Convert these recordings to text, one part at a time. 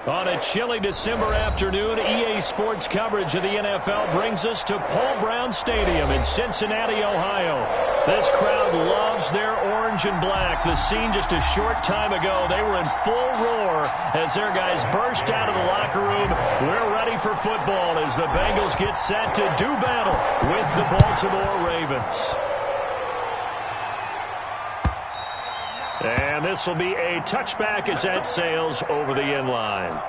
On a chilly December afternoon, EA Sports coverage of the NFL brings us to Paul Brown Stadium in Cincinnati, Ohio. This crowd loves their orange and black. The scene just a short time ago, they were in full roar as their guys burst out of the locker room. We're ready for football as the Bengals get set to do battle with the Baltimore Ravens. And this will be a touchback as that sails over the end line.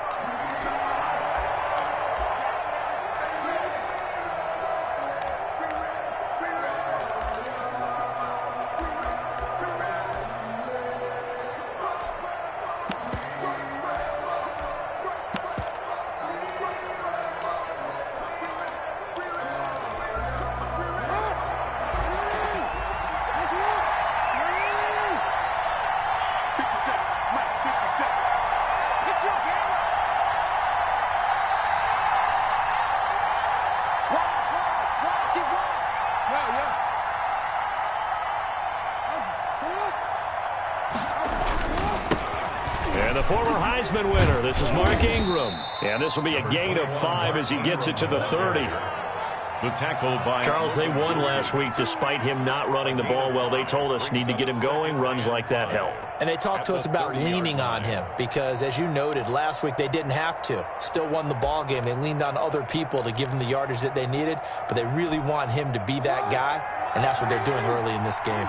And the former Heisman winner, this is Mark Ingram. And this will be a gain of 5 as he gets it to the 30. The tackle by Charles, they won last week despite him not running the ball well. They told us need to get him going. Runs like that help. And they talked to us about leaning on him because, as you noted, last week they didn't have to. Still won the ball game. They leaned on other people to give them the yardage that they needed, but they really want him to be that guy, and that's what they're doing early in this game.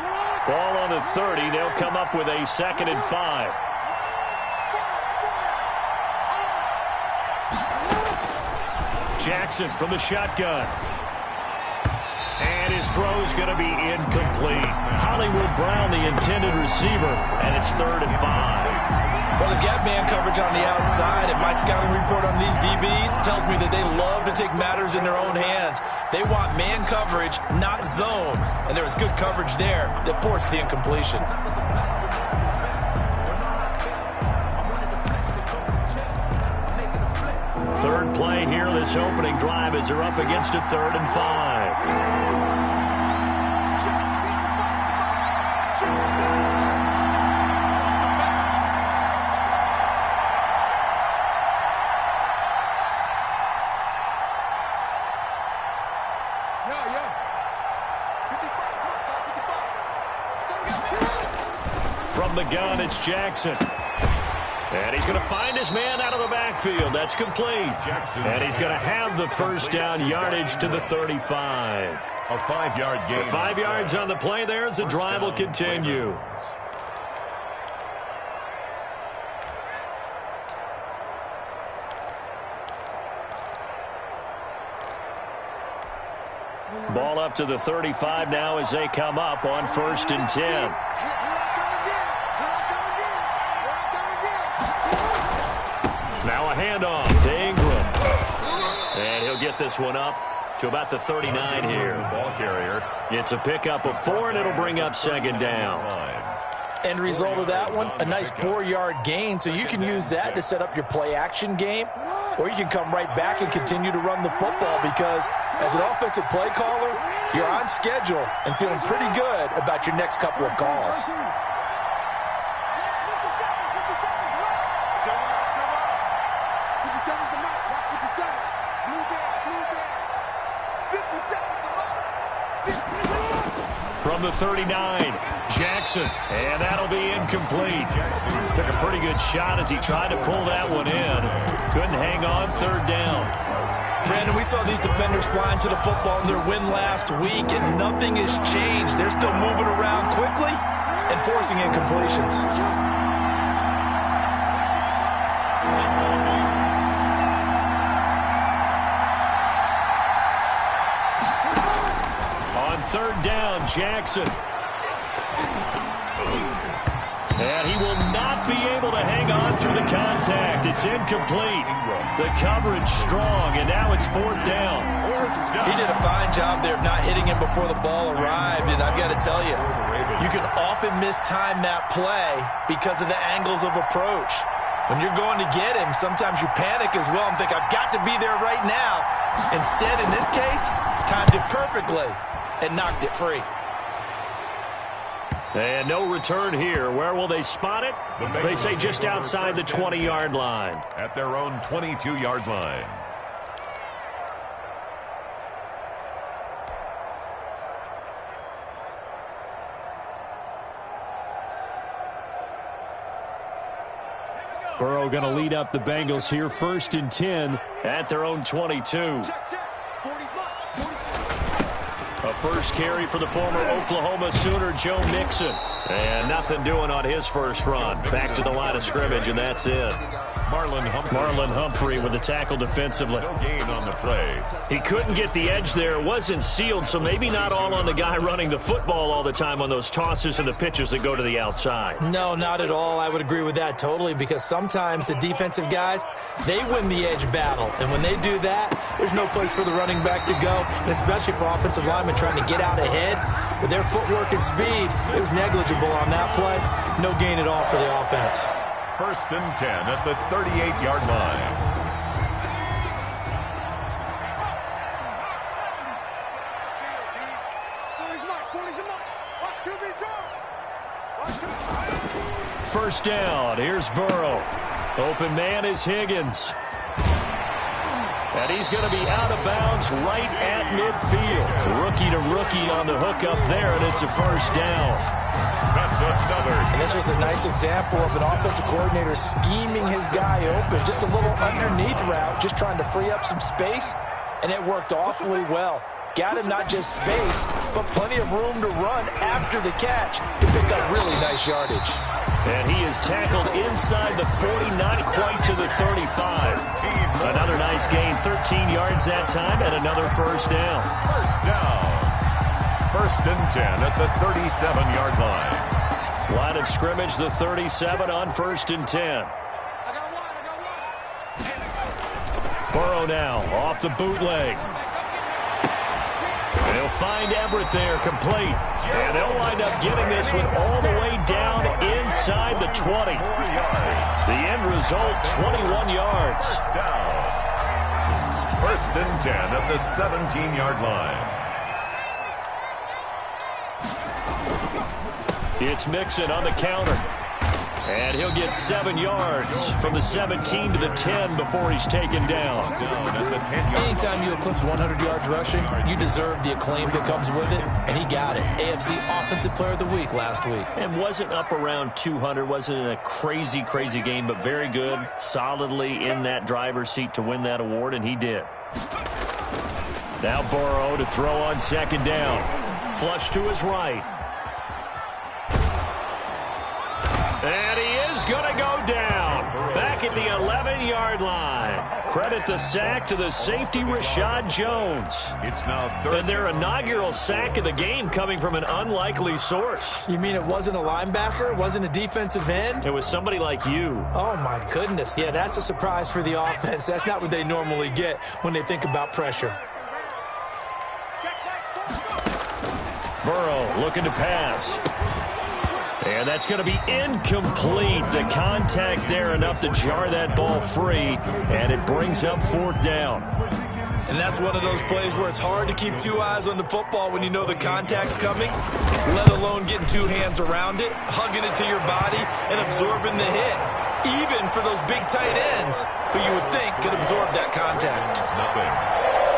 Ball on the 30. They'll come up with a 2nd and 5. Jackson from the shotgun. And his throw's going to be incomplete. Hollywood Brown, the intended receiver, and it's 3rd and 5. Well, they've got man coverage on the outside, and my scouting report on these DBs tells me that they love to take matters in their own hands. They want man coverage, not zone, and there was good coverage there that forced the incompletion. Third play here, this opening drive as they're up against a 3rd and 5. From the gun, it's Jackson. And he's going to find his man out of the backfield. That's complete. And he's going to have the first down yardage to the 35. A 5-yard gain. 5 yards on the play there as the drive will continue. Ball up to the 35 now as they come up on 1st and 10. Now a handoff to Ingram. And he'll get this one up to about the 39 here. Ball carrier. It's a pickup of 4, and it'll bring up 2nd down. End result of that one, a nice 4-yard gain, so you can use that to set up your play-action game, or you can come right back and continue to run the football because as an offensive play caller, you're on schedule and feeling pretty good about your next couple of calls. From the 39, Jackson, and that'll be incomplete. Took a pretty good shot as he tried to pull that one in. Couldn't hang on, 3rd down. Brandon, we saw these defenders flying to the football in their win last week, and nothing has changed. They're still moving around quickly and forcing incompletions. On 3rd down, Jackson. And he will not be able to hang on through the contact. It's incomplete. The coverage strong, and now it's 4th down. He did a fine job there of not hitting him before the ball arrived, and I've got to tell you, you can often mistime that play because of the angles of approach. When you're going to get him, sometimes you panic as well and think, I've got to be there right now. Instead, in this case, timed it perfectly and knocked it free. And no return here. Where will they spot it? They say just outside the 20-yard line. At their own 22-yard line. Burrow going to lead up the Bengals here, 1st and 10 at their own 22. A first carry for the former Oklahoma Sooner, Joe Mixon. And nothing doing on his first run. Back to the line of scrimmage, and that's it. Marlon Humphrey with the tackle defensively. No gain on the play. He couldn't get the edge there. It wasn't sealed, so maybe not all on the guy running the football all the time on those tosses and the pitches that go to the outside. No, not at all. I would agree with that totally, because sometimes the defensive guys, they win the edge battle. And when they do that, there's no place for the running back to go, and especially for offensive linemen trying to get out ahead. With their footwork and speed, it was negligible on that play. No gain at all for the offense. 1st and 10 at the 38-yard line. First down. Here's Burrow. Open man is Higgins. And he's going to be out of bounds right at midfield. Rookie to rookie on the hook up there, and it's a first down. That's another. And this was a nice example of an offensive coordinator scheming his guy open. Just a little underneath route, just trying to free up some space, and it worked awfully well. Got him not just space, but plenty of room to run after the catch to pick up really nice yardage. And he is tackled inside the 40, not quite to the 35. Another nice gain, 13 yards that time, and another first down. First down. 1st and 10 at the 37-yard line. Line of scrimmage, the 37 on 1st and 10. Burrow now off the bootleg. They'll find Everett there, complete. And they'll wind up getting this one all the way down inside the 20. The end result, 21 yards. First down. 1st and 10 at the 17-yard line. It's Mixon on the counter. And he'll get 7 yards from the 17 to the 10 before he's taken down. Anytime you eclipse 100 yards rushing, you deserve the acclaim that comes with it, and he got it. AFC Offensive Player of the Week last week. And wasn't up around 200, wasn't in a crazy, crazy game, but very good, solidly in that driver's seat to win that award, and he did. Now Burrow to throw on 2nd down. Flush to his right. And he is going to go down. Back at the 11-yard line. Credit the sack to the safety, Rashad Jones. It's now 3rd. And their inaugural sack of the game coming from an unlikely source. You mean it wasn't a linebacker? It wasn't a defensive end? It was somebody like you. Oh, my goodness. Yeah, that's a surprise for the offense. That's not what they normally get when they think about pressure. Burrow looking to pass. And that's going to be incomplete. The contact there enough to jar that ball free, and it brings up 4th down. And that's one of those plays where it's hard to keep 2 eyes on the football when you know the contact's coming, let alone getting 2 hands around it, hugging it to your body, and absorbing the hit. Even for those big tight ends who you would think could absorb that contact. It's nothing.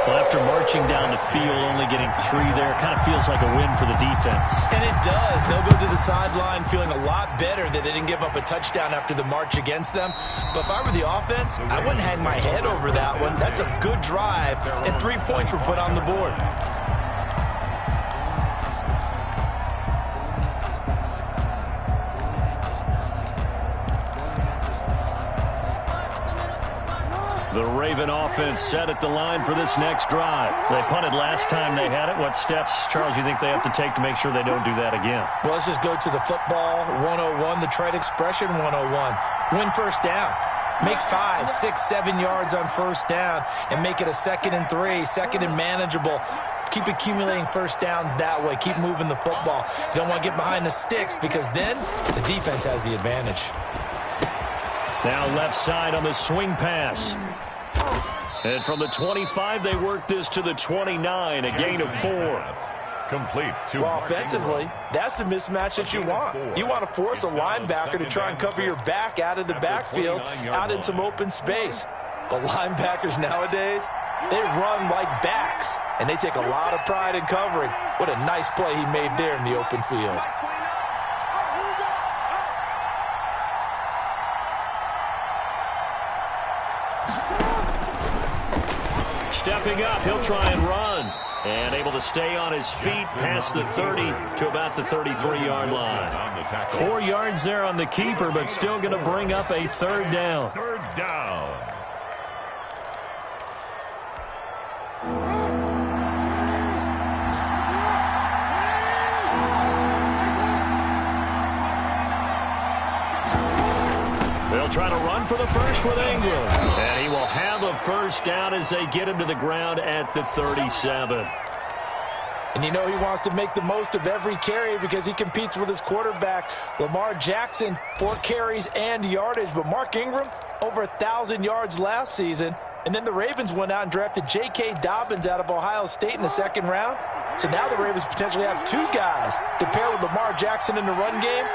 Well, after marching down the field, only getting 3 there, kind of feels like a win for the defense. And it does. They'll go to the sideline feeling a lot better that they didn't give up a touchdown after the march against them. But if I were the offense, I wouldn't hang my head over that one. That's a good drive, and 3 points were put on the board. The Raven offense set at the line for this next drive. They punted last time they had it. What steps, Charles, you think they have to take to make sure they don't do that again? Well, let's just go to the football 101, the trade expression 101. Win first down. Make 5, 6, 7 yards on first down and make it a 2nd and 3, 2nd and manageable. Keep accumulating first downs that way. Keep moving the football. You don't want to get behind the sticks because then the defense has the advantage. Now left side on the swing pass. And from the 25, they work this to the 29, a gain of 4. complete. Well, offensively, that's the mismatch that you want. You want to force a linebacker to try and cover your back out of the backfield, out in some open space. But linebackers nowadays, they run like backs, and they take a lot of pride in covering. What a nice play he made there in the open field. Stepping up, he'll try and run. And able to stay on his feet past the 30 to about the 33-yard line. 4 yards there on the keeper, but still going to bring up a third down. Third down. They'll try to run for the first with Ingram. And he will have a first down as they get him to the ground at the 37. And you know he wants to make the most of every carry because he competes with his quarterback, Lamar Jackson, 4 carries and yardage. But Mark Ingram, over 1,000 yards last season. And then the Ravens went out and drafted J.K. Dobbins out of Ohio State in the 2nd round. So now the Ravens potentially have 2 guys to pair with Lamar Jackson in the run game.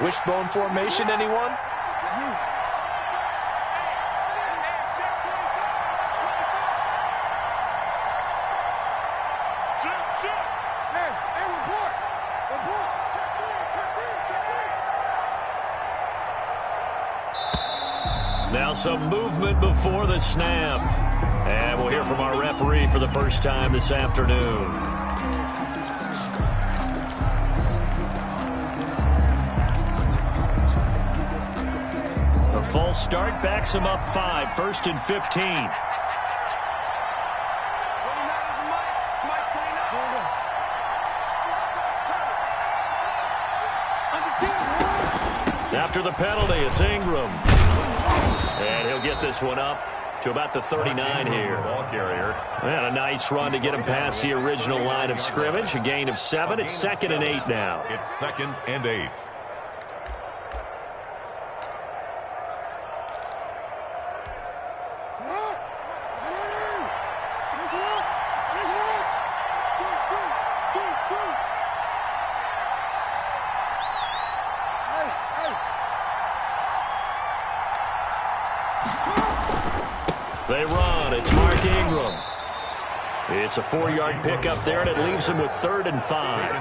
Wishbone formation, anyone? Now some movement before the snap. And we'll hear from our referee for the first time this afternoon. A false start backs him up 5, 1st and 15. After the penalty, it's Ingram. And he'll get this one up to about the 39 here. Ball carrier. And a nice run to get him past the original line of scrimmage. A gain of 7. It's 2nd and 8 now. It's 2nd and 8. They run. It's Mark Ingram. It's a 4-yard pickup there, and it leaves him with 3rd and 5.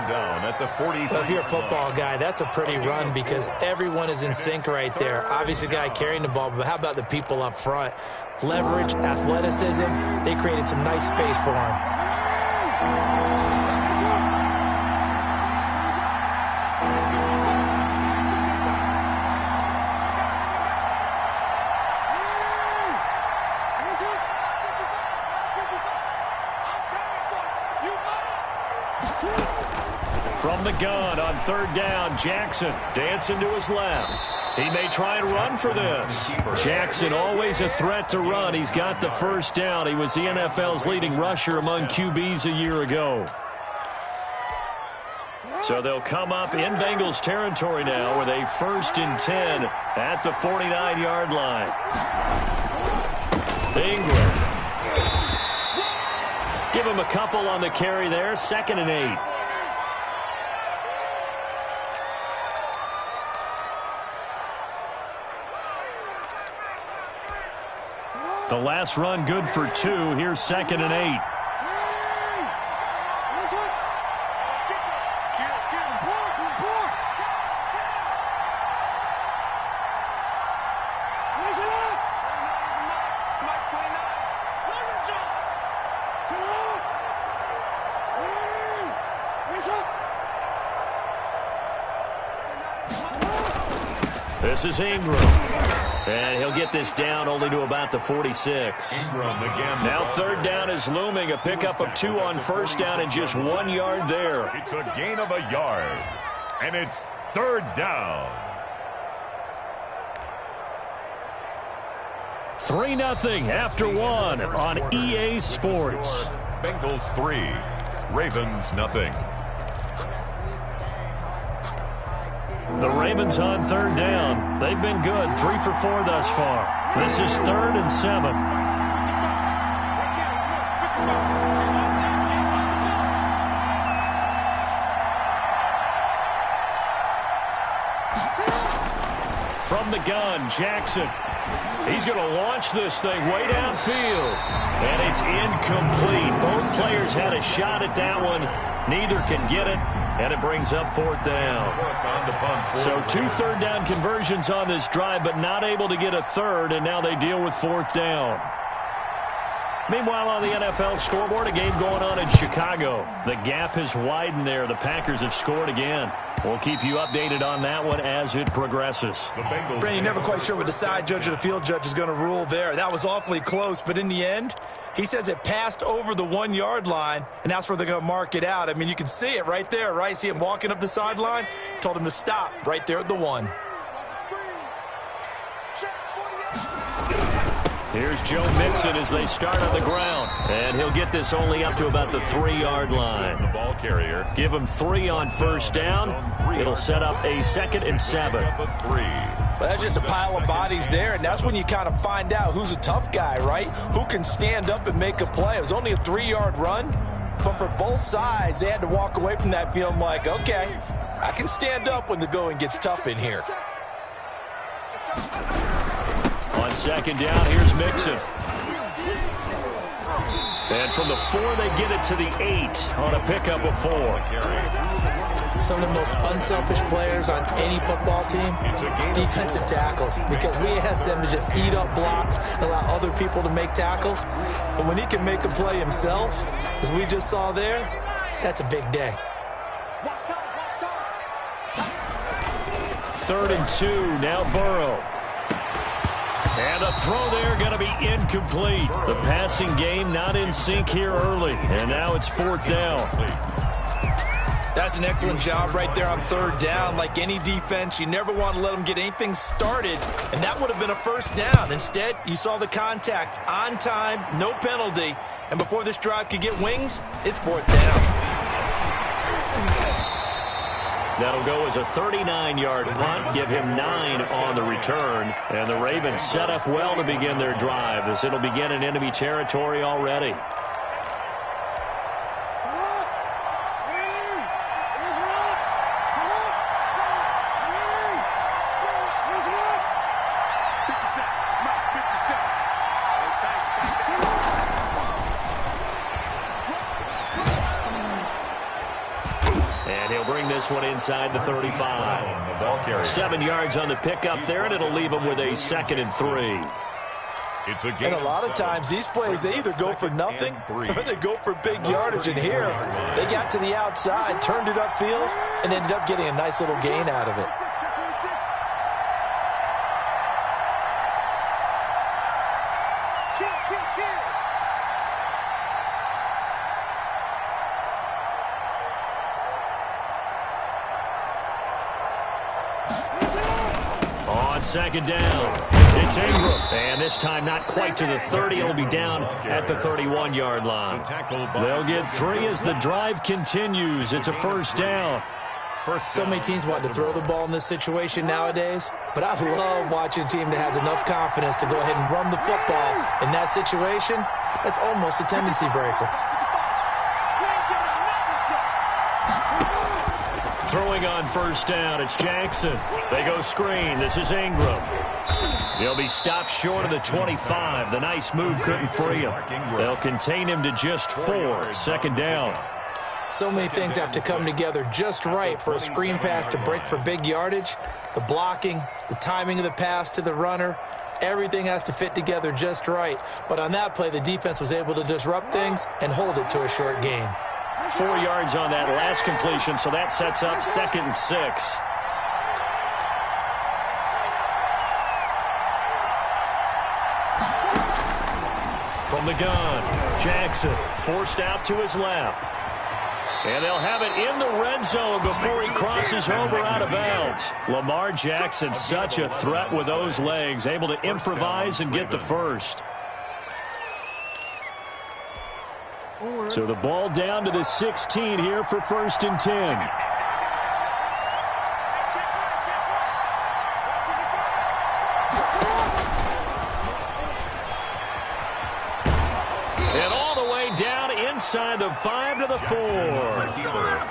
Down at the 40. Well, if you're a football guy, that's a pretty run because everyone is in sync right there. Obviously, the guy carrying the ball, but how about the people up front? Leverage, athleticism, they created some nice space for him. From the gun on 3rd down, Jackson dancing to his left. He may try and run for this. Jackson always a threat to run. He's got the first down. He was the NFL's leading rusher among QBs a year ago. So they'll come up in Bengals territory now with a 1st and 10 at the 49-yard line. Ingram. Give him a couple on the carry there. 2nd and 8. The last run good for 2. Here's 2nd and 8. This is Ingram. And he'll get this down only to about the 46. Ingram again. Now 3rd down is looming. A pickup of 2 on 1st down and just 1 yard there. It's a gain of a yard. And it's 3rd down. 3-0 after 1 on EA Sports. Bengals 3, Ravens nothing. The Ravens on 3rd down. They've been good. 3 for 4 thus far. This is 3rd and 7. gun, Jackson. He's going to launch this thing way downfield. And it's incomplete. Both players had a shot at that one. Neither can get it. And it brings up 4th down. So 2 third-down conversions on this drive, but not able to get a third, and now they deal with 4th down. Meanwhile, on the NFL scoreboard, a game going on in Chicago. The gap has widened there. The Packers have scored again. We'll keep you updated on that one as it progresses. Brandon, you're never quite sure what the side judge or the field judge is going to rule there. That was awfully close, but in the end, he says it passed over the 1-yard line, and that's where they're going to mark it out. I mean, you can see it right there, right? See him walking up the sideline? Told him to stop right there at the 1. Here's Joe Mixon as they start on the ground. And he'll get this only up to about the 3-yard line. The ball carrier. Give him 3 on first down. It'll set up a 2nd and 7. Well, that's just a pile of bodies there, and that's when you kind of find out who's a tough guy, right? Who can stand up and make a play. It was only a 3-yard run, but for both sides, they had to walk away from that feeling like, okay, I can stand up when the going gets tough in here. On 2nd down, here's Mixon. And from the 4, they get it to the 8 on a pickup of 4. Some of the most unselfish players on any football team, defensive tackles, because we ask them to just eat up blocks and allow other people to make tackles. But when he can make a play himself, as we just saw there, that's a big day. 3rd and 2, now Burrow. And a throw there going to be incomplete. The passing game not in sync here early. And now it's 4th down. That's an excellent job right there on 3rd down. Like any defense, you never want to let them get anything started. And that would have been a 1st down. Instead, you saw the contact on time, no penalty. And before this drive could get wings, it's 4th down. That'll go as a 39-yard punt, give him 9 on the return. And the Ravens set up well to begin their drive, as it'll begin in enemy territory already. One inside the 35. 7 yards on the pickup there, and it'll leave him with a 2nd and 3. And a lot of times these plays, they either go for nothing or they go for big yardage. And here, they got to the outside, turned it upfield, and ended up getting a nice little gain out of it. On 2nd down, it's Ingram. And this time not quite to the 30. It'll be down at the 31-yard line. They'll get 3 as the drive continues. It's a 1st down. So many teams want to throw the ball in this situation nowadays, but I love watching a team that has enough confidence to go ahead and run the football. In that situation, that's almost a tendency breaker. Throwing on 1st down, it's Jackson. They go screen. This is Ingram. He'll be stopped short of the 25. The nice move couldn't free him. They'll contain him to just 4. 2nd down. So many things have to come together just right for a screen pass to break for big yardage. The blocking, the timing of the pass to the runner, everything has to fit together just right. But on that play, the defense was able to disrupt things and hold it to a short gain. 4 yards on that last completion, so that sets up 2nd and 6. From the gun, Jackson forced out to his left. And they'll have it in the red zone before he crosses over out of bounds. Lamar Jackson, such a threat with those legs, able to improvise and get the first. So the ball down to the 16 here for 1st and 10. And all the way down inside the 5 to the 4.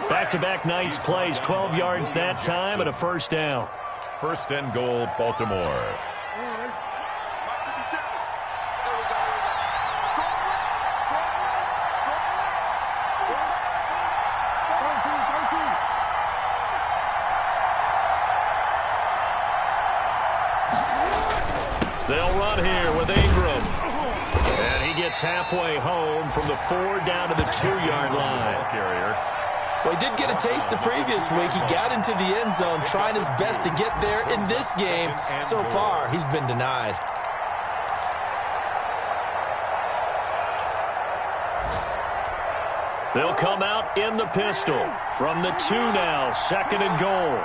Back-to-back nice plays, 12 yards that time and a 1st down. First and goal, Baltimore. They'll run here with Ingram. And he gets halfway home from the 4 down to the 2-yard line. Carrier. Well, he did get a taste the previous week. He got into the end zone, trying his best to get there in this game. So far, he's been denied. They'll come out in the pistol from the 2 now, 2nd and goal.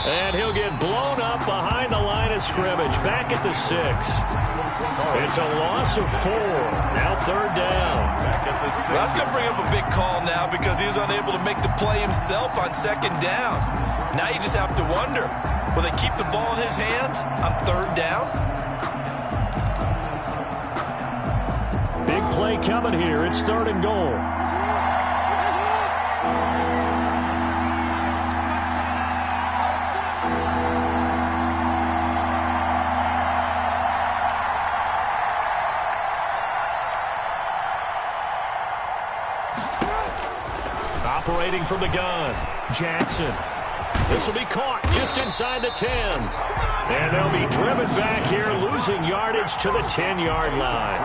And he'll get blown up behind the line of scrimmage, back at the 6. It's a loss of 4. Now 3rd down. Back at the 6. Well, that's going to bring up a big call now because he was unable to make the play himself on 2nd down. Now you just have to wonder, will they keep the ball in his hands on 3rd down? Big play coming here. It's 3rd and goal. Operating from the gun, Jackson. This will be caught just inside the 10. And they'll be driven back here, losing yardage to the 10-yard line.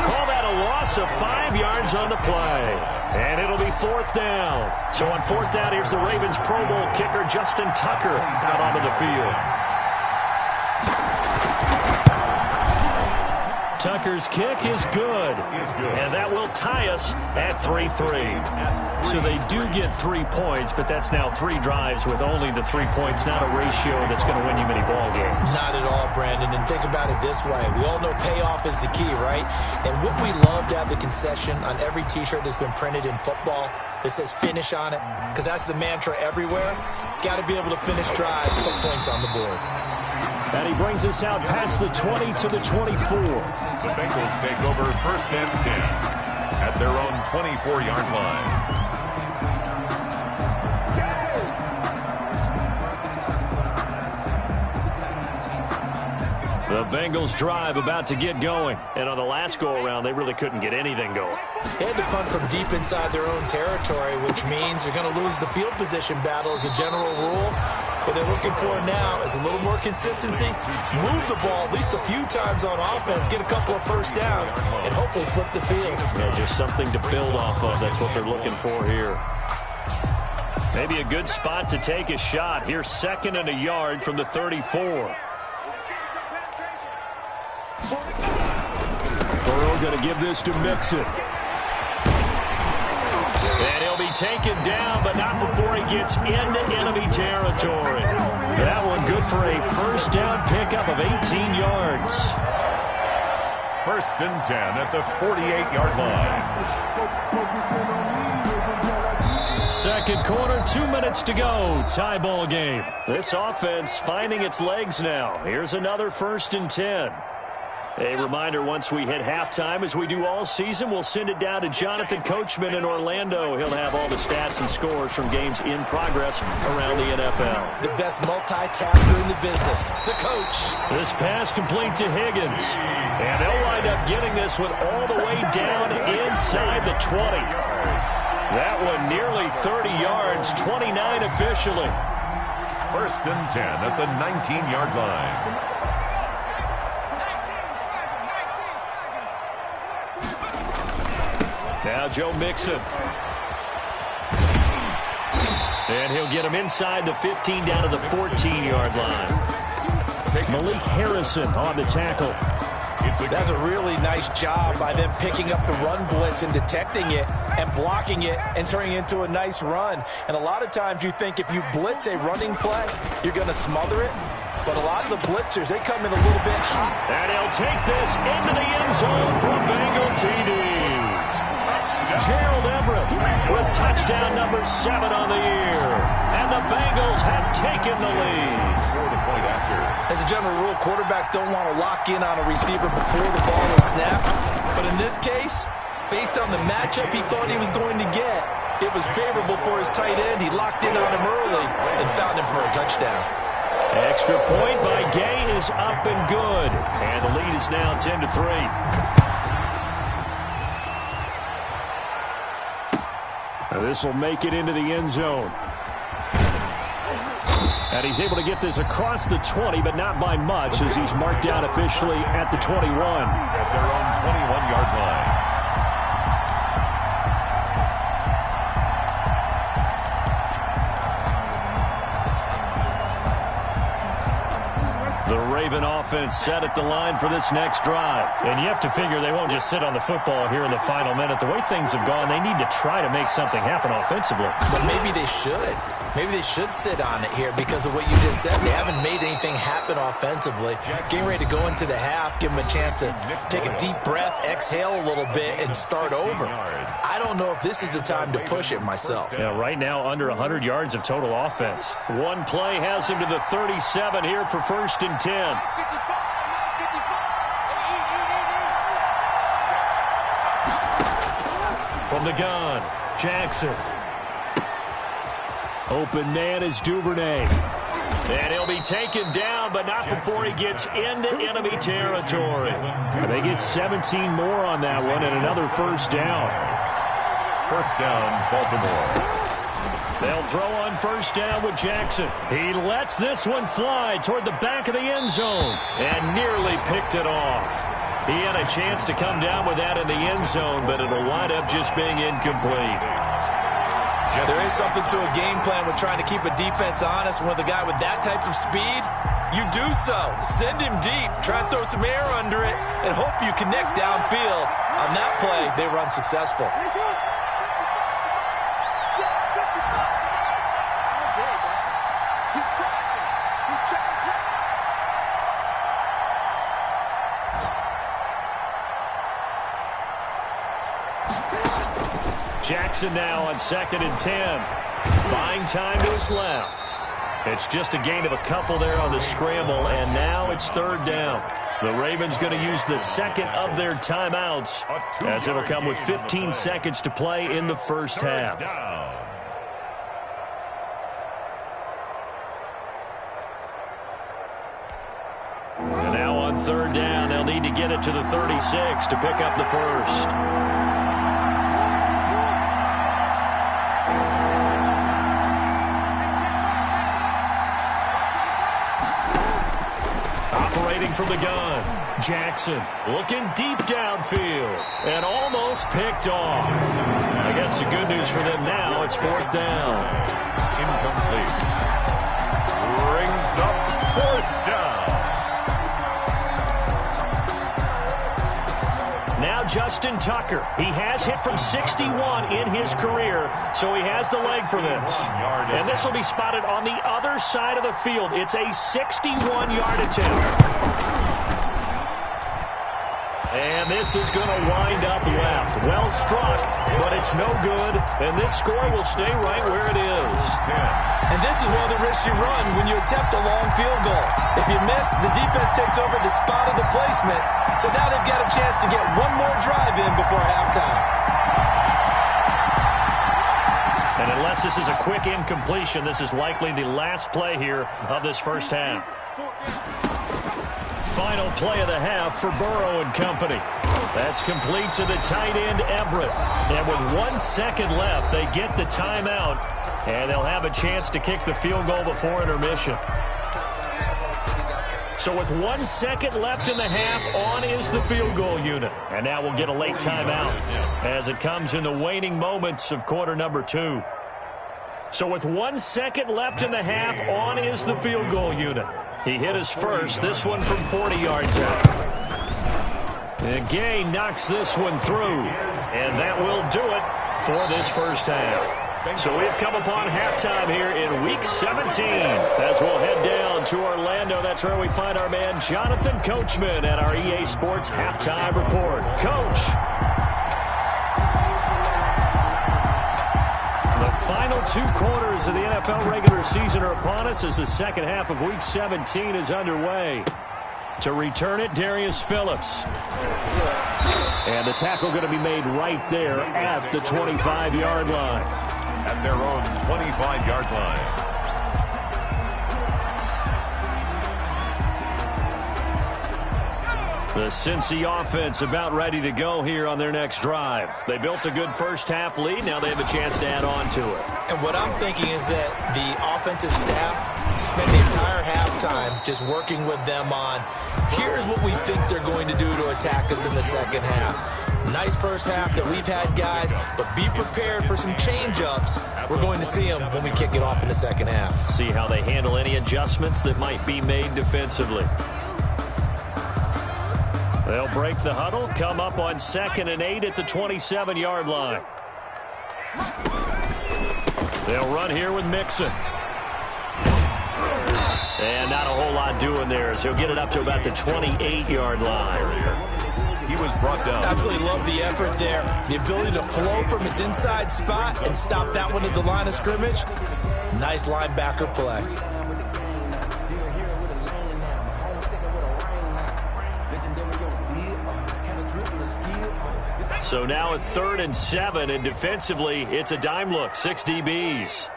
Call that a loss of 5 yards on the play. And it'll be 4th down. So on 4th down, here's the Ravens Pro Bowl kicker, Justin Tucker, out onto the field. Tucker's kick is good. And that will tie us at 3-3. So they do get 3 points, but that's now 3 drives with only the 3 points, not a ratio that's going to win you many ball games. Not at all, Brandon. And think about it this way. We all know payoff is the key, right? And what we love to have the concession on every T-shirt that's been printed in football that says finish on it, because that's the mantra everywhere. Got to be able to finish drives, put points on the board. And he brings us out past the 20 to the 24. The Bengals take over 1st and 10 at their own 24-yard line. The Bengals drive about to get going. And on the last go-around, they really couldn't get anything going. They had to punt from deep inside their own territory, which means they're going to lose the field position battle as a general rule. What they're looking for now is a little more consistency, move the ball at least a few times on offense, get a couple of first downs, and hopefully flip the field. Yeah, just something to build off of. That's what they're looking for here. Maybe a good spot to take a shot. Here's 2nd and a yard from the 34. Burrow going to give this to Mixon. And he'll be taken down, but not before he gets into enemy territory. That one good for a 1st down pickup of 18 yards. 1st and 10 at the 48-yard line. 2nd quarter, 2 minutes to go. Tie ball game. This offense finding its legs now. Here's another 1st and 10. A reminder, once we hit halftime, as we do all season, we'll send it down to Jonathan Coachman in Orlando. He'll have all the stats and scores from games in progress around the NFL. The best multitasker in the business, the coach. This pass complete to Higgins. And they'll wind up getting this one all the way down inside the 20. That one nearly 30 yards, 29 officially. 1st and 10 at the 19-yard line. Now Joe Mixon. And he'll get him inside the 15 down to the 14-yard line. Malik Harrison on the tackle. That's a really nice job by them picking up the run blitz and detecting it and blocking it and turning it into a nice run. And a lot of times you think if you blitz a running play, you're going to smother it. But a lot of the blitzers, they come in a little bit hot. And he'll take this into the end zone for a Bengal TD. Gerald Everett with touchdown number 7 on the year. And the Bengals have taken the lead. As a general rule, quarterbacks don't want to lock in on a receiver before the ball is snapped. But in this case, based on the matchup he thought he was going to get, it was favorable for his tight end. He locked in on him early and found him for a touchdown. Extra point by Gay is up and good. And the lead is now 10-3. This will make it into the end zone. And he's able to get this across the 20, but not by much, as he's marked down officially at the 21. At their own 21-yard line. The Raven offense set at the line for this next drive. And you have to figure they won't just sit on the football here in the final minute. The way things have gone, they need to try to make something happen offensively. But maybe they should. Maybe they should sit on it here because of what you just said. They haven't made anything happen offensively. Getting ready to go into the half, give them a chance to take a deep breath, exhale a little bit, and start over. I don't know if this is the time to push it myself. Yeah, right now under 100 yards of total offense. One play has him to the 37 here for 1st and 10. From the gun, Jackson. Open man is Duvernay. And he'll be taken down, but not before he gets into enemy territory. They get 17 more on that one and another first down. First down, Baltimore. They'll throw on first down with Jackson. He lets this one fly toward the back of the end zone and nearly picked it off. He had a chance to come down with that in the end zone, but it'll wind up just being incomplete. There is something to a game plan with trying to keep a defense honest. With a guy with that type of speed, you do so. Send him deep. Try and throw some air under it and hope you connect downfield. On that play, they run successful. Jackson now on 2nd and 10. Buying time to his left. It's just a gain of a couple there on the scramble, and now it's 3rd down. The Ravens going to use the second of their timeouts, as it'll come with 15 seconds to play in the first half. And now on 3rd down, they'll need to get it to the 36 to pick up the first. From the gun, Jackson looking deep downfield and almost picked off. I guess the good news for them now, it's 4th down. Incomplete. Brings up 4th down. Now Justin Tucker. He has hit from 61 in his career, so he has the leg for this. And this will be spotted on the other side of the field. It's a 61-yard attempt. And this is going to wind up left. Well struck, but it's no good. And this score will stay right where it is. And this is one of the risks you run when you attempt a long field goal. If you miss, the defense takes over the spot of the placement. So now they've got a chance to get one more drive in before halftime. And unless this is a quick incompletion, this is likely the last play here of this first half. Final play of the half for Burrow and company. That's complete to the tight end, Everett. And with 1 second left, they get the timeout, and they'll have a chance to kick the field goal before intermission. So with 1 second left in the half, on is the field goal unit. And now we'll get a late timeout as it comes in the waning moments of quarter number 2. So with 1 second left in the half, on is the field goal unit. He hit his first, this one from 40 yards out. And Gay knocks this one through. And that will do it for this first half. So we've come upon halftime here in Week 17. As we'll head down to Orlando, that's where we find our man Jonathan Coachman at our EA Sports Halftime Report. Coach. The final 2 quarters of the NFL regular season are upon us as the second half of Week 17 is underway. To return it, Darius Phillips. And the tackle going to be made right there at the 25-yard line. At their own 25-yard line. The Cincy offense about ready to go here on their next drive. They built a good first-half lead. Now they have a chance to add on to it. And what I'm thinking is that the offensive staff spent the entire halftime just working with them on, here's what we think they're going to do to attack us in the second half. Nice first half that we've had, guys, but be prepared for some change-ups. We're going to see them when we kick it off in the second half. See how they handle any adjustments that might be made defensively. They'll break the huddle, come up on 2nd and 8 at the 27-yard line. They'll run here with Mixon. And not a whole lot doing there, so he'll get it up to about the 28-yard line. He was brought down. Absolutely love the effort there. The ability to flow from his inside spot and stop that one at the line of scrimmage. Nice linebacker play. So now at 3rd and 7, and defensively, it's a dime look. 6 DBs.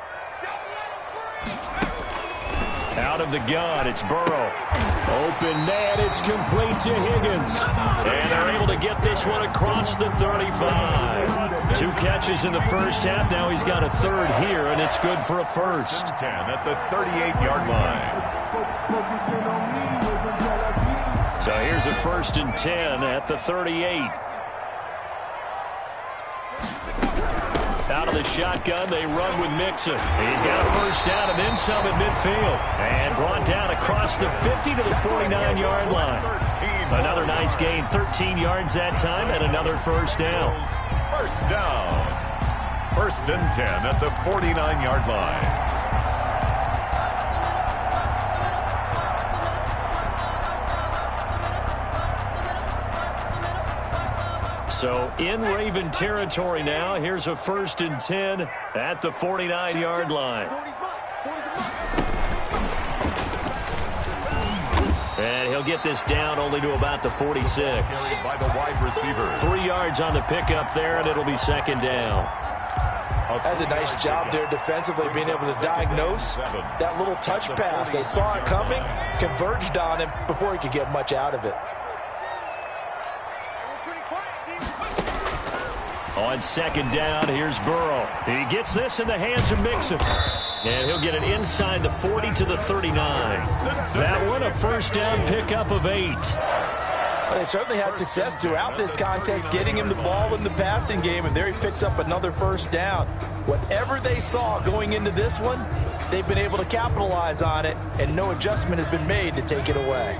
Out of the gun, it's Burrow. Open net, it's complete to Higgins. And they're able to get this one across the 35. 2 catches in the first half. Now he's got a third here, and it's good for a first. 10 at the 38-yard line. So here's a 1st and 10 at the 38. Out of the shotgun, they run with Mixon. He's got a first down and then some at midfield. And brought down across the 50 to the 49-yard line. Another nice gain, 13 yards that time, and another first down. First down. 1st and 10 at the 49-yard line. So in Raven territory now. Here's a 1st and 10 at the 49-yard line. And he'll get this down only to about the 46. By the wide receiver. 3 yards on the pickup there, and it'll be 2nd down. That's a nice job there defensively, being able to diagnose that little touch pass. They saw it coming, converged on him before he could get much out of it. On 2nd down, here's Burrow. He gets this in the hands of Mixon. And he'll get it inside the 40 to the 39. That one, a first down pickup of 8. Well, they certainly had success throughout this contest, getting him the ball in the passing game, and there he picks up another first down. Whatever they saw going into this one, they've been able to capitalize on it, and no adjustment has been made to take it away.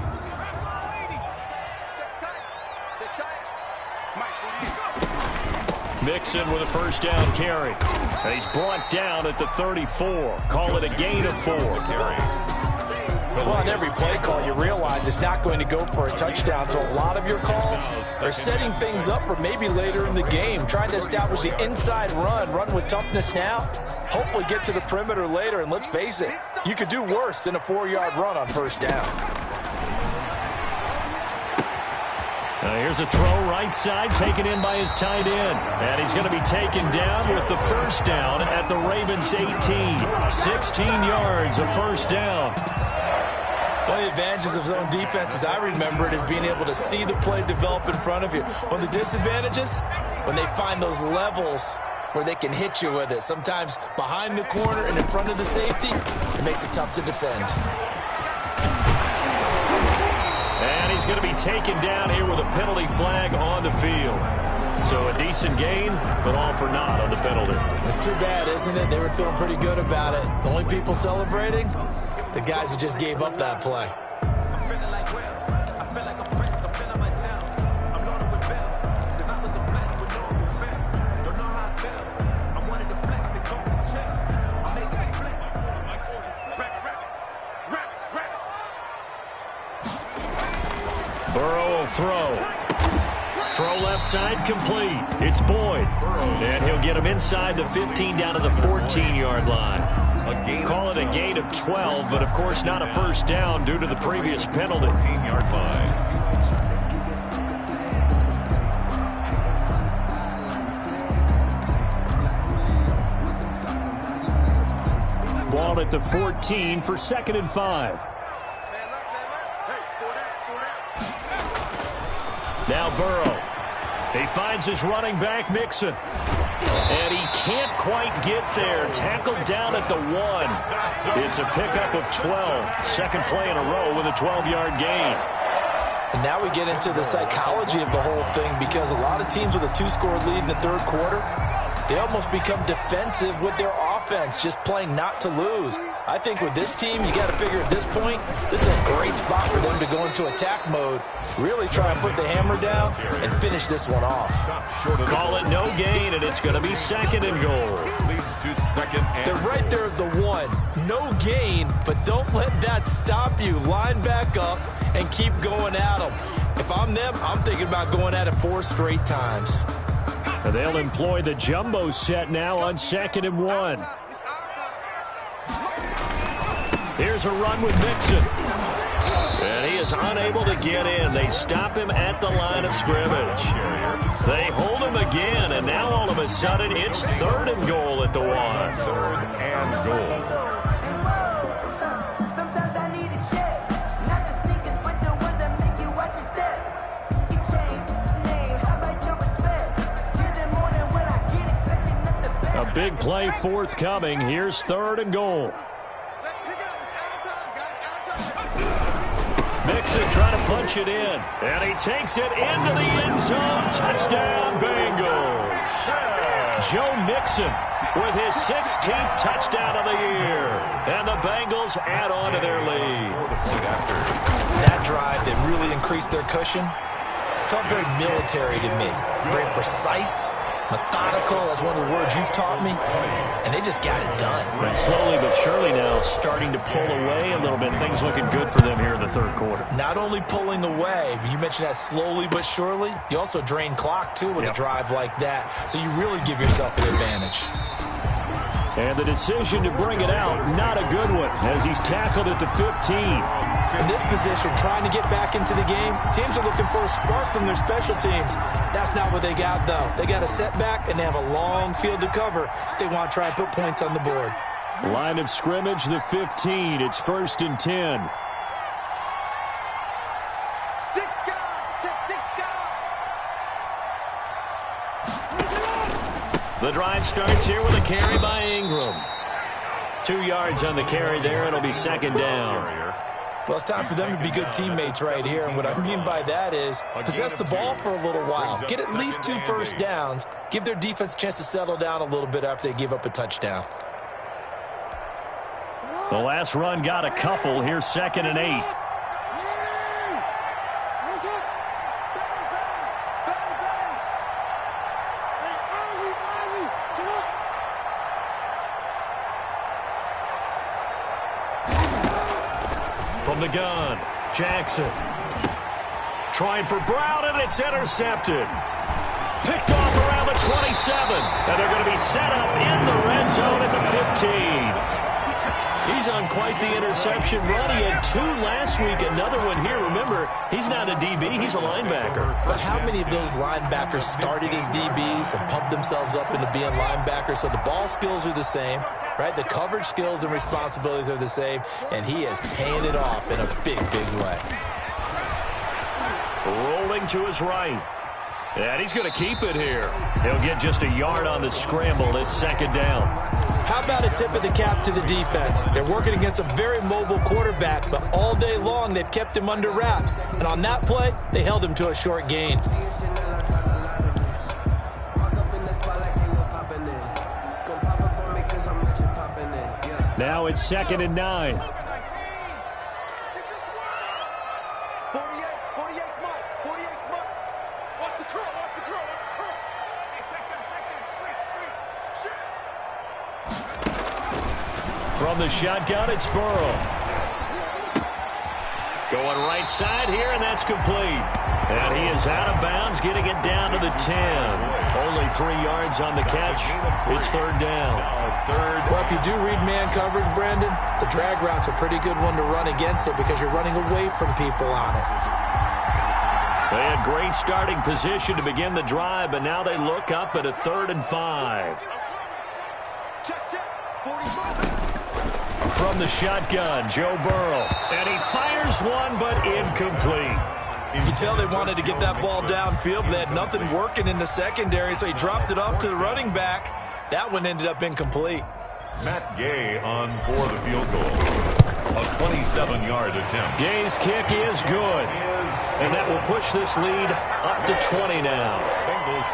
Mixon with a first down carry. And he's brought down at the 34. Call it a gain of 4. Well, on every play call, you realize it's not going to go for a touchdown. So a lot of your calls are setting things up for maybe later in the game, trying to establish the inside run with toughness now, hopefully get to the perimeter later. And let's face it, you could do worse than a 4-yard run on first down. Here's a throw right side, taken in by his tight end. And he's going to be taken down with the first down at the Ravens 18. 16 yards, a first down. One of the advantages of zone defense, as I remember it, is being able to see the play develop in front of you. One of the disadvantages, when they find those levels where they can hit you with it. Sometimes behind the corner and in front of the safety, it makes it tough to defend. And he's going to be taken down here with a penalty flag on the field. So a decent gain, but all for naught on the penalty. It's too bad, isn't it? They were feeling pretty good about it. The only people celebrating, the guys who just gave up that play. Burrow will throw. Throw left side, complete. It's Boyd. And he'll get him inside the 15 down to the 14-yard line. A Call it a gain of 12, but of course not a first down due to the previous penalty. 14-yard line. Ball at the 14 for 2nd and 5. Now Burrow. He finds his running back, Mixon. And he can't quite get there. Tackled down at the 1. It's a pickup of 12. Second play in a row with a 12-yard gain. And now we get into the psychology of the whole thing, because a lot of teams with a 2-score lead in the third quarter, they almost become defensive with their offense, just playing not to lose. I think with this team, you got to figure at this point, this is a great spot for them to go into attack mode, really try and put the hammer down and finish this one off. Call it no gain, and it's going to be 2nd and goal. Leads to 2nd and... They're right there at the 1. No gain, but don't let that stop you. Line back up and keep going at them. If I'm them, I'm thinking about going at it 4 straight times. They'll employ the jumbo set now on 2nd and 1. Here's a run with Mixon. And he is unable to get in. They stop him at the line of scrimmage. They hold him again, and now all of a sudden it's 3rd and goal at the 1. 3rd and goal. A big play forthcoming. Here's 3rd and goal. Mixon trying to punch it in. And he takes it into the end zone. Touchdown, Bengals. Joe Mixon with his 16th touchdown of the year. And the Bengals add on to their lead. That drive that really increased their cushion felt very military to me. Very precise, methodical, that's one of the words you've taught me, and they just got it done. And slowly but surely now starting to pull away a little bit. Things looking good for them here in the third quarter. Not only pulling away, but you mentioned that slowly but surely, you also drain clock too with a drive like that, so you really give yourself an advantage. And the decision to bring it out, not a good one, as he's tackled at the 15. In this position, trying to get back into the game, teams are looking for a spark from their special teams. That's not what they got, though. They got a setback, and they have a long field to cover if they want to try and put points on the board. Line of scrimmage, the 15. It's 1st and 10. The drive starts here with a carry by Ingram. 2 yards on the carry there. It'll be 2nd down. Well, it's time for them to be good teammates right here. And what I mean by that is possess the ball for a little while. Get at least 2 first downs. Give their defense a chance to settle down a little bit after they give up a touchdown. The last run got a couple. Here's 2nd and 8. From the gun, Jackson. Trying for Brown, and it's intercepted. Picked off around the 27. And they're going to be set up in the red zone at the 15. He's on quite the interception run. He had 2 last week, another one here. Remember, he's not a DB, he's a linebacker. But how many of those linebackers started as DBs and pumped themselves up into being linebackers? So the ball skills are the same, right? The coverage skills and responsibilities are the same, and he is paying it off in a big, big way. Rolling to his right. And he's going to keep it here. He'll get just a yard on the scramble. It's 2nd down. How about a tip of the cap to the defense? They're working against a very mobile quarterback, but all day long they've kept him under wraps. And on that play, they held him to a short gain. Now it's 2nd and 9. From the shotgun, it's Burrow. Going right side here, and that's complete. And he is out of bounds, getting it down to the 10. Only 3 yards on the catch. It's third down. Well, if you do read man coverage, Brandon, the drag route's a pretty good one to run against it because you're running away from people on it. They had great starting position to begin the drive, but now they look up at a 3rd and 5. From the shotgun, Joe Burrow. And he fires one, but incomplete. You can tell they wanted to get that ball downfield, but they had nothing working in the secondary, so he dropped it off to the running back. That one ended up incomplete. Matt Gay on for the field goal. A 27-yard attempt. Gay's kick is good. And that will push this lead up to 20 now.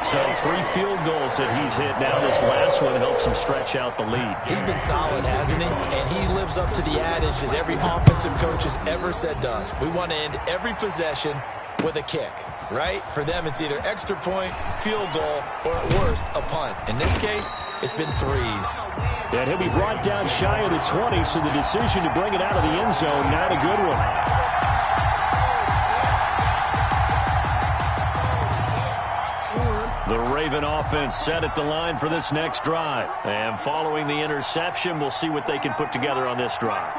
So 3 field goals that he's hit now. This last one helps him stretch out the lead. He's been solid, hasn't he? And he lives up to the adage that every offensive coach has ever said to us. We want to end every possession with a kick, right? For them, it's either extra point, field goal, or at worst, a punt. In this case, it's been 3s. And he'll be brought down shy of the 20, so the decision to bring it out of the end zone, not a good one. The Raven offense set at the line for this next drive. And following the interception, we'll see what they can put together on this drive.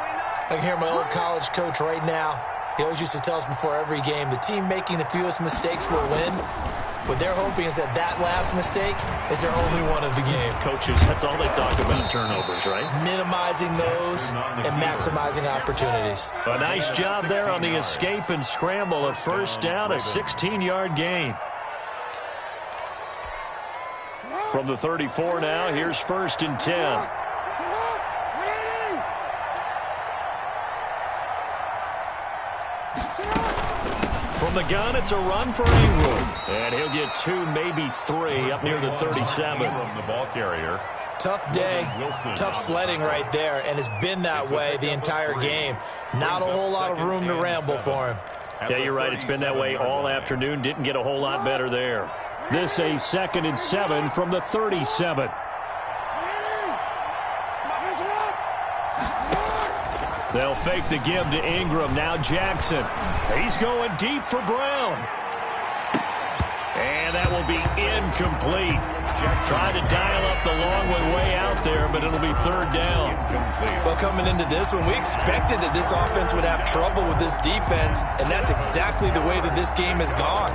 I can hear my old college coach right now. He always used to tell us before every game, the team making the fewest mistakes will win. What they're hoping is that last mistake is their only one of the game. Coaches, that's all they talk about, turnovers, right? Minimizing those and maximizing opportunities. A nice job there on the escape and scramble. A first down, a 16-yard gain. From the 34 now, here's 1st and 10. From the gun, it's a run for Ingram. And he'll get 2, maybe 3 up near the 37. The ball carrier. Tough day, tough sledding right there, and it's been that way the entire game. Not a whole lot of room to ramble for him. Yeah, you're right. It's been that way all afternoon. Didn't get a whole lot better there. This a 2nd and 7 from the 37. They'll fake the give to Ingram. Now Jackson. He's going deep for Brown. And that will be incomplete. Tried to dial up the long way out there, but it'll be 3rd down. Well, coming into this one, we expected that this offense would have trouble with this defense, and that's exactly the way that this game has gone.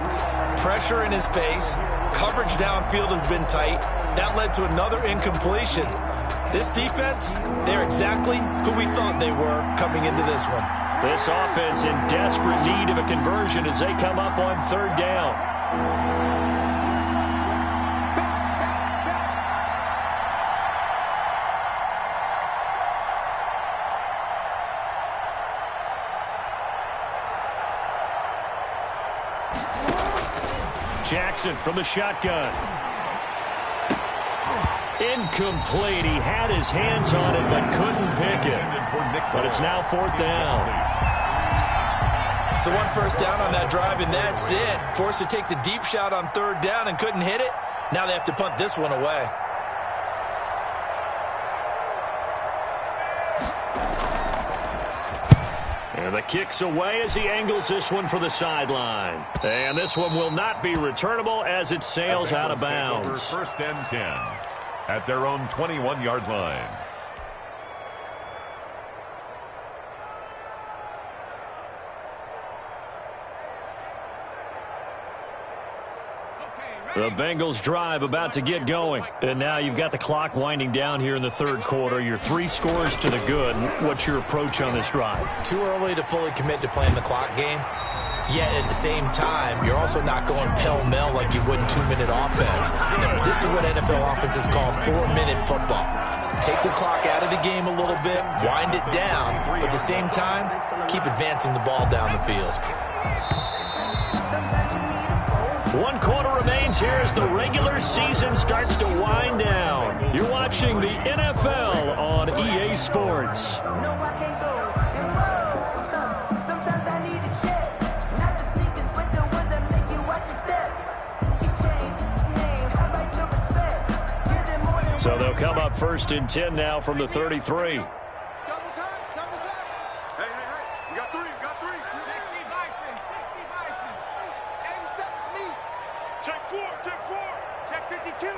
Pressure in his face. Coverage downfield has been tight. That led to another incompletion. This defense, they're exactly who we thought they were coming into this one. This offense in desperate need of a conversion as they come up on 3rd down. Jackson from the shotgun. Incomplete. He had his hands on it but couldn't pick it. But it's now 4th down. So 1 first down on that drive, and that's it. Forced to take the deep shot on 3rd down and couldn't hit it. Now they have to punt this one away. And the kick's away as he angles this one for the sideline. And this one will not be returnable as it sails out of bounds. 1st and 10 at their own 21-yard line. The Bengals drive about to get going. And now you've got the clock winding down here in the 3rd quarter. You're 3 scores to the good. What's your approach on this drive? Too early to fully commit to playing the clock game. Yet at the same time, you're also not going pell-mell like you would in 2-minute offense. This is what NFL offenses call 4-minute football. Take the clock out of the game a little bit, wind it down, but at the same time, keep advancing the ball down the field. 1 quarter remains here as the regular season starts to wind down. You're watching the NFL on EA Sports. So they'll come up 1st and 10 now from the 33. Now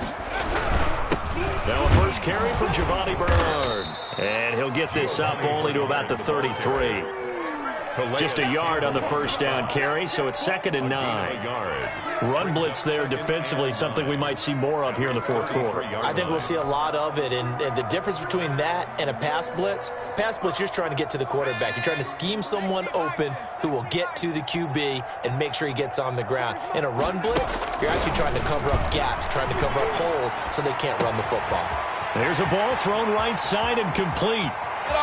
a first carry for Giovanni Bernard. And he'll get this up only to about the 33. Just a yard on the first down carry, so it's 2nd and 9. Run blitz there defensively, something we might see more of here in the fourth quarter. I think we'll see a lot of it, and the difference between that and a pass blitz, you're just trying to get to the quarterback. You're trying to scheme someone open who will get to the QB and make sure he gets on the ground. In a run blitz, you're actually trying to cover up gaps, trying to cover up holes so they can't run the football. There's a ball thrown right side and complete.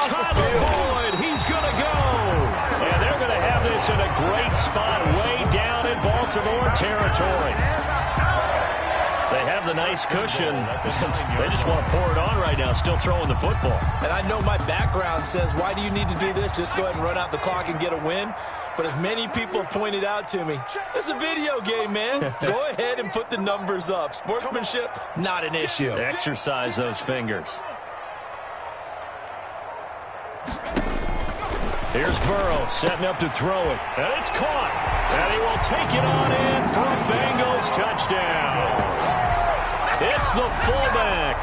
Tyler Boyd, he's going to go. And they're going to have this in a great spot way down in Baltimore territory. They have the nice cushion. They just want to pour it on right now, still throwing the football. And I know my background says, why do you need to do this? Just go ahead and run out the clock and get a win. But as many people have pointed out to me, this is a video game, man. Go ahead and put the numbers up. Sportsmanship, not an issue. Exercise those fingers. Here's Burrow setting up to throw it. And it's caught. And he will take it on in for a Bengals touchdown. It's the fullback.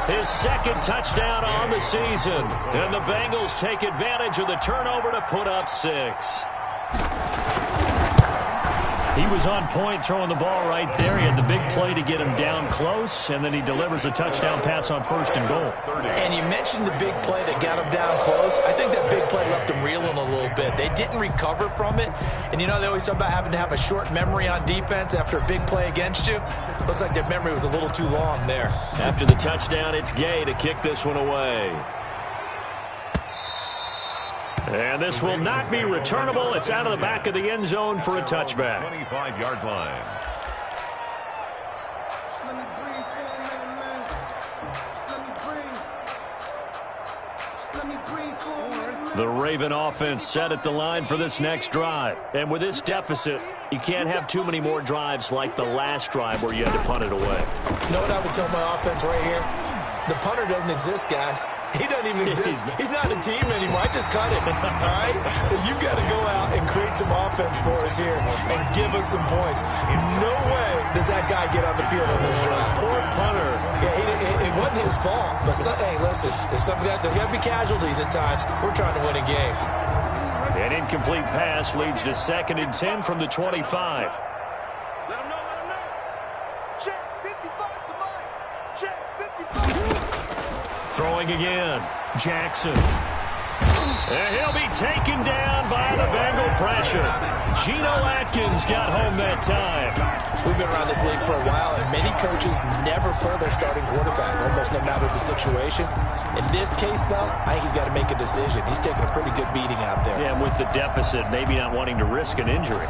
His 2nd touchdown on the season. And the Bengals take advantage of the turnover to put up 6. He was on point throwing the ball right there. He had the big play to get him down close, and then he delivers a touchdown pass on 1st and goal. And you mentioned the big play that got him down close. I think that big play left him reeling a little bit. They didn't recover from it. And, you know, they always talk about having to have a short memory on defense after a big play against you. Looks like their memory was a little too long there. After the touchdown, it's Gay to kick this one away. And this will not be returnable. It's out of the back of the end zone for a touchback. 25-yard line. The Raven offense set at the line for this next drive. And with this deficit, you can't have too many more drives like the last drive where you had to punt it away. You know what I would tell my offense right here? The punter doesn't exist, guys. He doesn't even exist. He's not a team anymore. I just cut him, all right? So you've got to go out and create some offense for us here and give us some points. No way does that guy get on the field on this drive. Poor punter. Yeah, it wasn't his fault. But, hey, listen, there's got to be casualties at times. We're trying to win a game. An incomplete pass leads to 2nd and 10 from the 25. Let him know. Check 55 to Mike. Check 55. Throwing again. Jackson. And he'll be taken down by the Bengal pressure. Geno Atkins got home that time. We've been around this league for a while, and many coaches never play their starting quarterback, almost no matter the situation. In this case, though, I think he's got to make a decision. He's taking a pretty good beating out there. Yeah, and with the deficit, maybe not wanting to risk an injury.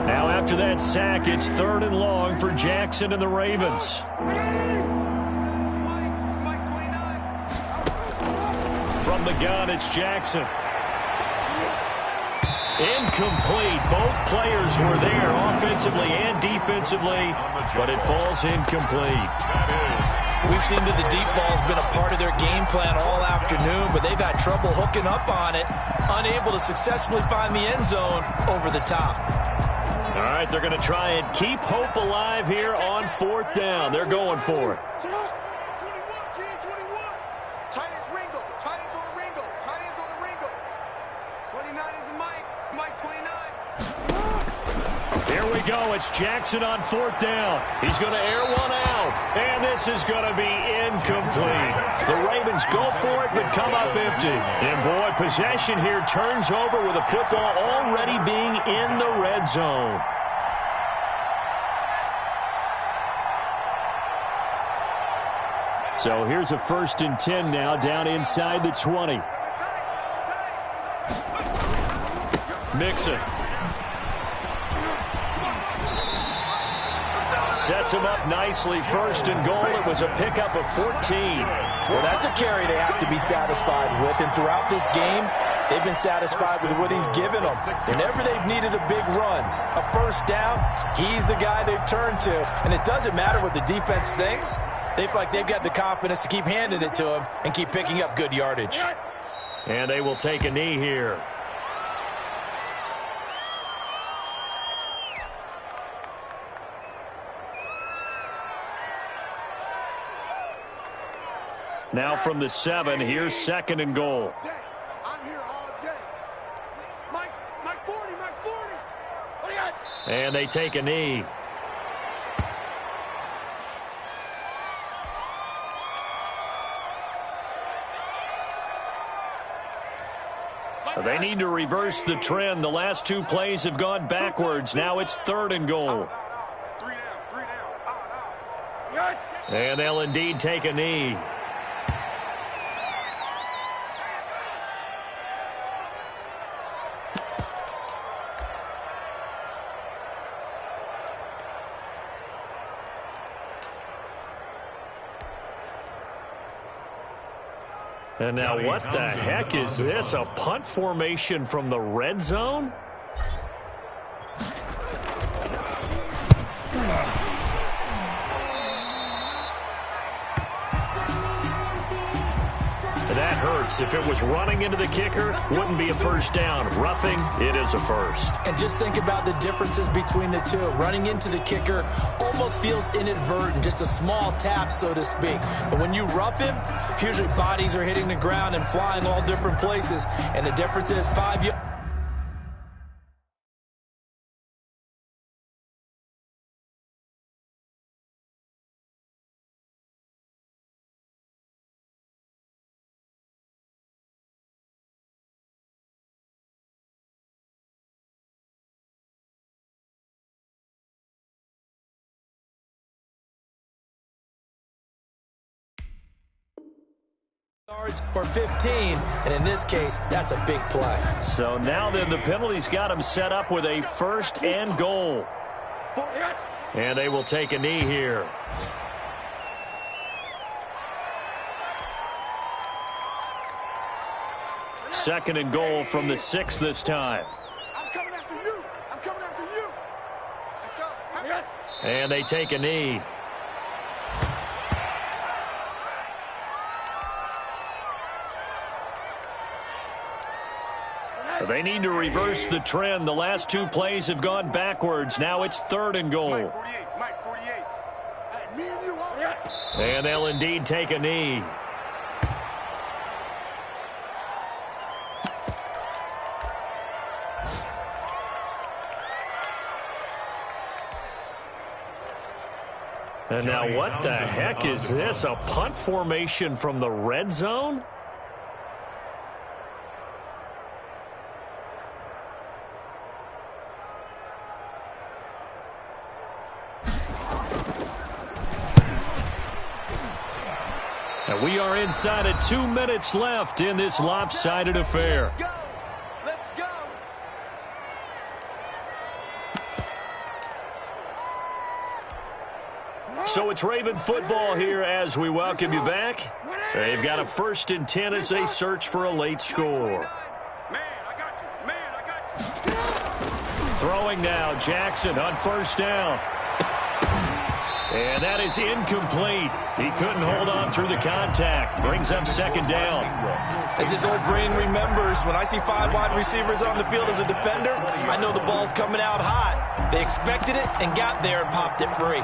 Now after that sack, it's 3rd and long for Jackson and the Ravens. From the gun, it's Jackson. Incomplete. Both players were there offensively and defensively, but it falls incomplete. We've seen that the deep ball's been a part of their game plan all afternoon, but they've had trouble hooking up on it, unable to successfully find the end zone over the top. All right, they're going to try and keep hope alive here on 4th down. They're going for it. Here we go. It's Jackson on 4th down. He's going to air one out. And this is going to be incomplete. The Ravens go for it, but come up empty. And, boy, possession here turns over with the football already being in the red zone. So here's a 1st and 10 now down inside the 20. Mixon. Sets him up nicely. 1st and goal. It was a pickup of 14. Well, that's a carry they have to be satisfied with. And throughout this game, they've been satisfied with what he's given them. Whenever they've needed a big run, a 1st down, he's the guy they've turned to. And it doesn't matter what the defense thinks. They feel like they've got the confidence to keep handing it to him and keep picking up good yardage. And they will take a knee here. Now from the 7, here's 2nd and goal. I'm here all day. Mike's 40, Mike's 40. What do you got? And they take a knee. They need to reverse the trend. The last 2 plays have gone backwards. Now it's 3rd and goal. 3 down. And they'll indeed take a knee. And now what the heck is this? A punt formation from the red zone? That hurts. If it was running into the kicker, wouldn't be a first down. Roughing, it is a first. And just think about the differences between the two. Running into the kicker almost feels inadvertent, just a small tap, so to speak. But when you rough him, usually bodies are hitting the ground and flying all different places. And the difference is 5 yards. Or 15, and in this case, that's a big play. So now then the penalty's got him set up with a 1st and goal. And they will take a knee here. Second and goal from the 6 this time. I'm coming after you. I'm coming after you. Let's go. And they take a knee. They need to reverse the trend. The last 2 plays have gone backwards. Now it's 3rd and goal. Mike 48. Hey, me and you are. And they'll indeed take a knee. And now what the heck is this? A punt formation from the red zone? And we are inside of 2 minutes left in this lopsided affair. Let's go. So it's Raven football here as we welcome you back. They've got a 1st and 10 as they search for a late score. Man, I got you. Man, I got you. Throwing now, Jackson on 1st down. And that is incomplete. He couldn't hold on through the contact. Brings up 2nd down. As his old brain remembers, when I see 5 wide receivers on the field as a defender, I know the ball's coming out hot. They expected it and got there and popped it free.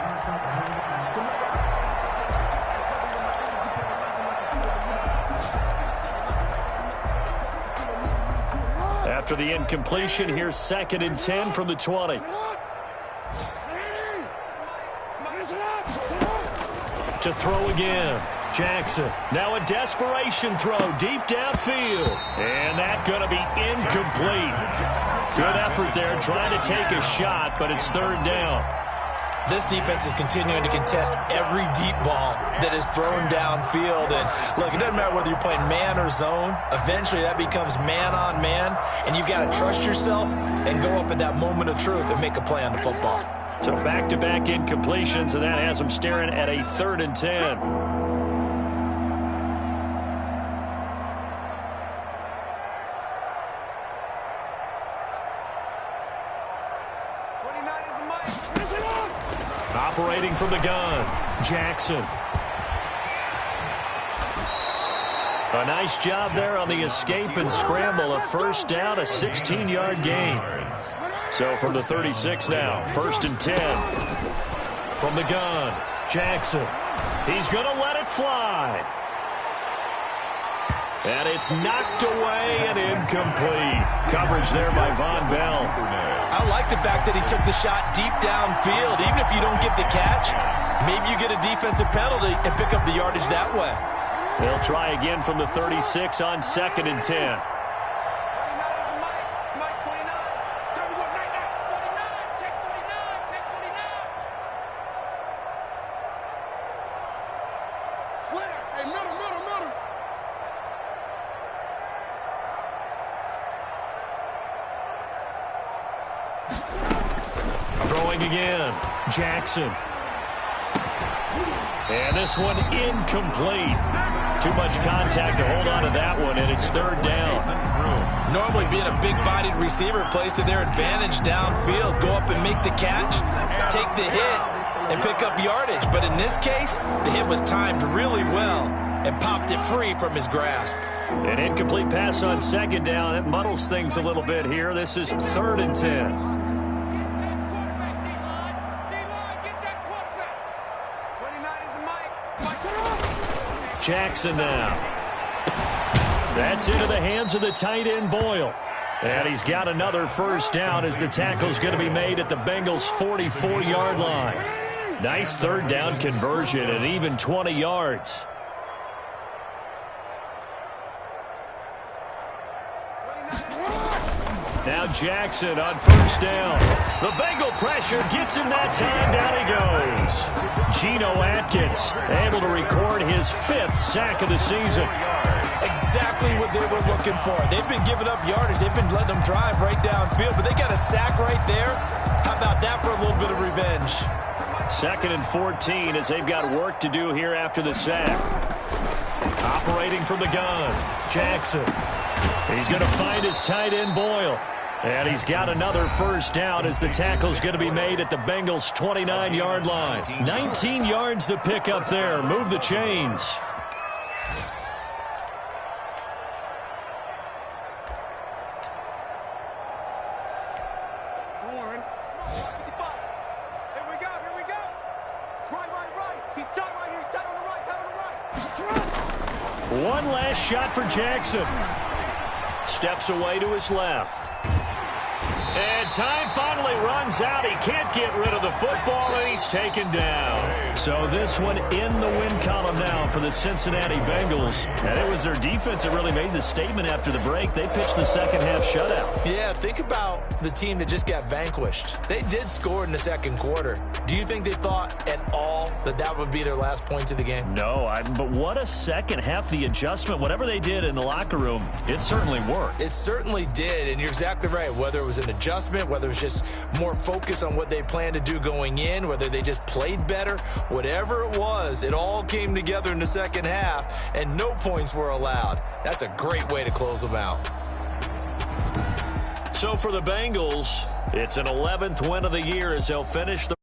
After the incompletion, here's 2nd and 10 from the 20. To throw again. Jackson. Now a desperation throw deep downfield. And that's going to be incomplete. Good effort there trying to take a shot, but it's 3rd down. This defense is continuing to contest every deep ball that is thrown downfield. And look, it doesn't matter whether you're playing man or zone. Eventually that becomes man on man. And you've got to trust yourself and go up at that moment of truth and make a play on the football. So back-to-back incompletions, and that has them staring at a 3rd and 10. Operating from the gun, Jackson. A nice job there on the escape and scramble. A 1st down, a 16-yard gain. So from the 36 now, 1st and 10. From the gun, Jackson. He's going to let it fly. And it's knocked away and incomplete. Coverage there by Von Bell. I like the fact that he took the shot deep downfield. Even if you don't get the catch, maybe you get a defensive penalty and pick up the yardage that way. They'll try again from the 36 on 2nd and 10. Hey, middle. Throwing again. Jackson. And this one incomplete. Too much contact to hold on to that one, and it's 3rd down. Normally being a big-bodied receiver plays to their advantage downfield. Go up and make the catch, take the hit, and pick up yardage. But in this case, the hit was timed really well and popped it free from his grasp. An incomplete pass on 2nd down. That muddles things a little bit here. This is 3rd and 10. Jackson now. That's into the hands of the tight end, Boyle. And he's got another 1st down as the tackle's going to be made at the Bengals' 44-yard line. Nice 3rd down conversion and even 20 yards. Now Jackson on 1st down. The Bengal pressure gets him that time. Down he goes. Geno Atkins able to record his 5th sack of the season. Exactly what they were looking for. They've been giving up yardage. They've been letting them drive right downfield, but they got a sack right there. How about that for a little bit of revenge? 2nd and 14 as they've got work to do here after the sack. Operating from the gun, Jackson. He's going to find his tight end, Boyle. And he's got another 1st down as the tackle's going to be made at the Bengals' 29-yard line. 19 yards to pick up there. Move the chains. Warren. 55. Here we go. Right. He's tight right here. He's tight on the right. One last shot for Jackson. Steps away to his left. And time finally runs out. He can't get rid of the football, and he's taken down. So this one in the win column now for the Cincinnati Bengals. And it was their defense that really made the statement after the break. They pitched the second half shutout. Yeah, think about the team that just got vanquished. They did score in the 2nd quarter. Do you think they thought at all that that would be their last points of the game? No, but what a second half. The adjustment, whatever they did in the locker room, it certainly worked. It certainly did, and you're exactly right. Whether it was an adjustment, whether it was just more focus on what they planned to do going in, whether they just played better, whatever it was, it all came together in the 2nd half, and no points were allowed. That's a great way to close them out. So for the Bengals, it's an 11th win of the year as they'll finish the